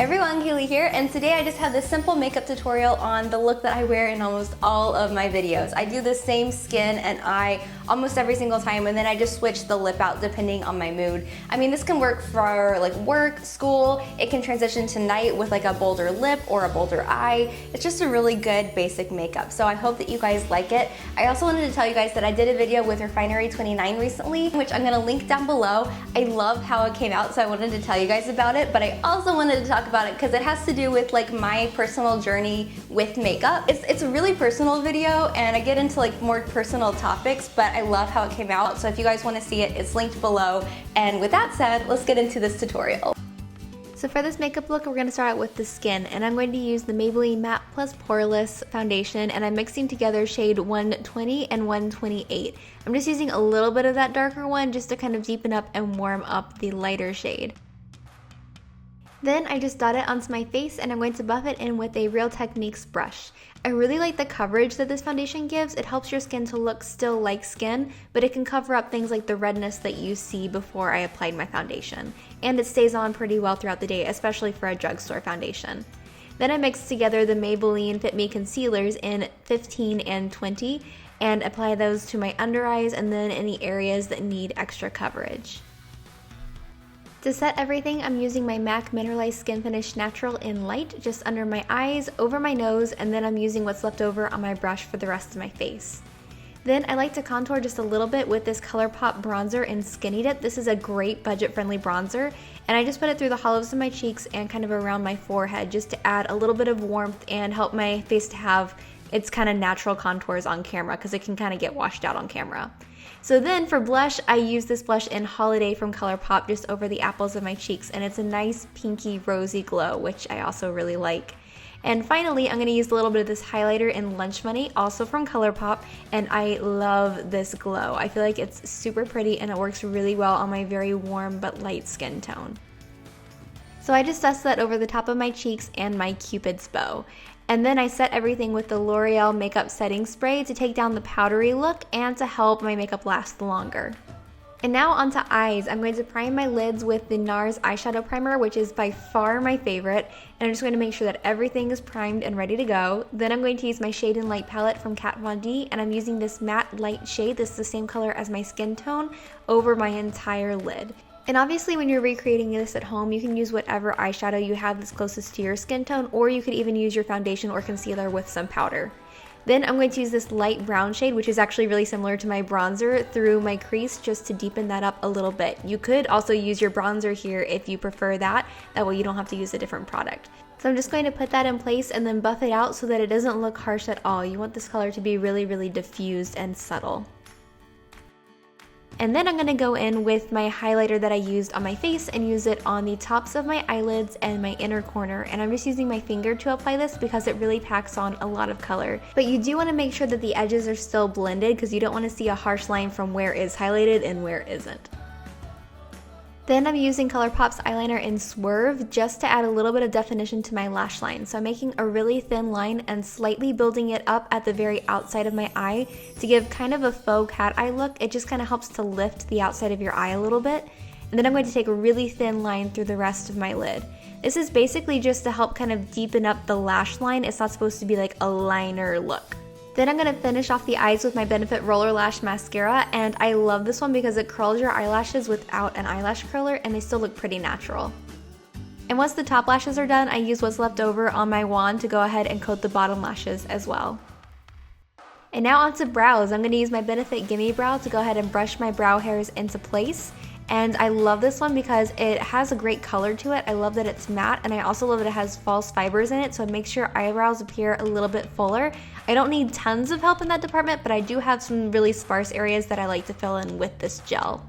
everyone, Haley here, and today I just have this simple makeup tutorial on the look that I wear in almost all of my videos. I do the same skin and eye almost every single time, and then I just switch the lip out depending on my mood. I mean, this can work for like work, school, it can transition to night with like a bolder lip or a bolder eye. It's just a really good basic makeup, so I hope that you guys like it. I also wanted to tell you guys that I did a video with Refinery 29 recently, which I'm gonna link down below. I love how it came out, so I wanted to tell you guys about it, but I also wanted to talk about it because it has to do with like my personal journey with makeup. It's a really personal video and I get into like more personal topics, but I love how it came out. So if you guys want to see it, it's linked below. And with that said, let's get into this tutorial. So for this makeup look, we're going to start out with the skin, and I'm going to use the Maybelline Matte Plus Poreless foundation, and I'm mixing together shade 120 and 128. I'm just using a little bit of that darker one just to kind of deepen up and warm up the lighter shade. Then I just dot it onto my face and I'm going to buff it in with a Real Techniques brush. I really like the coverage that this foundation gives. It helps your skin to look still like skin, but it can cover up things like the redness that you see before I applied my foundation. And it stays on pretty well throughout the day, especially for a drugstore foundation. Then I mix together the Maybelline Fit Me Concealers in 15 and 20 and apply those to my under eyes and then any areas that need extra coverage. To set everything, I'm using my MAC Mineralized Skin Finish Natural in Light just under my eyes, over my nose, and then I'm using what's left over on my brush for the rest of my face. Then I like to contour just a little bit with this Colourpop bronzer in Skinny Dip. This is a great budget-friendly bronzer, and I just put it through the hollows of my cheeks and kind of around my forehead just to add a little bit of warmth and help my face to have its kind of natural contours on camera because it can kind of get washed out on camera. So then for blush, I use this blush in Holiday from Colourpop just over the apples of my cheeks, and it's a nice pinky rosy glow, which I also really like. And finally, I'm going to use a little bit of this highlighter in Lunch Money, also from Colourpop, and I love this glow. I feel like it's super pretty and it works really well on my very warm but light skin tone. So I just dust that over the top of my cheeks and my Cupid's bow. And then I set everything with the L'Oreal Makeup Setting Spray to take down the powdery look and to help my makeup last longer. And now onto eyes. I'm going to prime my lids with the NARS eyeshadow primer, which is by far my favorite. And I'm just going to make sure that everything is primed and ready to go. Then I'm going to use my Shade and Light palette from Kat Von D, and I'm using this matte light shade, this is the same color as my skin tone, over my entire lid. And obviously when you're recreating this at home, you can use whatever eyeshadow you have that's closest to your skin tone, or you could even use your foundation or concealer with some powder. Then I'm going to use this light brown shade, which is actually really similar to my bronzer, through my crease just to deepen that up a little bit. You could also use your bronzer here if you prefer that. That way you don't have to use a different product. So I'm just going to put that in place and then buff it out so that it doesn't look harsh at all. You want this color to be really, really diffused and subtle. And then I'm going to go in with my highlighter that I used on my face and use it on the tops of my eyelids and my inner corner. And I'm just using my finger to apply this because it really packs on a lot of color. But you do want to make sure that the edges are still blended because you don't want to see a harsh line from where is highlighted and where isn't. Then I'm using Colourpop's eyeliner in Swerve just to add a little bit of definition to my lash line. So I'm making a really thin line and slightly building it up at the very outside of my eye to give kind of a faux cat eye look. It just kind of helps to lift the outside of your eye a little bit. And then I'm going to take a really thin line through the rest of my lid. This is basically just to help kind of deepen up the lash line. It's not supposed to be like a liner look. Then I'm going to finish off the eyes with my Benefit Roller Lash Mascara, and I love this one because it curls your eyelashes without an eyelash curler and they still look pretty natural. And once the top lashes are done, I use what's left over on my wand to go ahead and coat the bottom lashes as well. And now onto brows. I'm going to use my Benefit Gimme Brow to go ahead and brush my brow hairs into place. And I love this one because it has a great color to it. I love that it's matte, and I also love that it has false fibers in it, so it makes your eyebrows appear a little bit fuller. I don't need tons of help in that department, but I do have some really sparse areas that I like to fill in with this gel.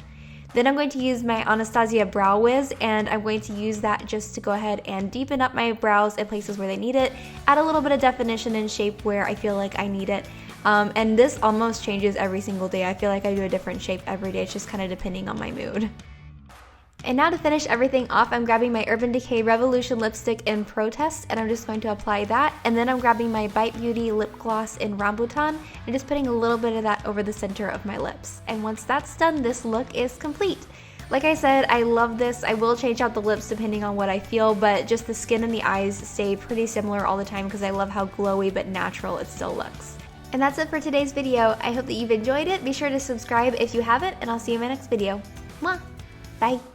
Then I'm going to use my Anastasia Brow Wiz, and I'm going to use that just to go ahead and deepen up my brows in places where they need it, add a little bit of definition and shape where I feel like I need it. And this almost changes every single day. I feel like I do a different shape every day. It's just kind of depending on my mood. And now to finish everything off, I'm grabbing my Urban Decay Revolution lipstick in Protest, and I'm just going to apply that. And then I'm grabbing my Bite Beauty lip gloss in Rambutan and just putting a little bit of that over the center of my lips. And once that's done, this look is complete. Like I said, I love this. I will change out the lips depending on what I feel, but just the skin and the eyes stay pretty similar all the time because I love how glowy but natural it still looks. And that's it for today's video. I hope that you've enjoyed it. Be sure to subscribe if you haven't, and I'll see you in my next video. Mwah! Bye!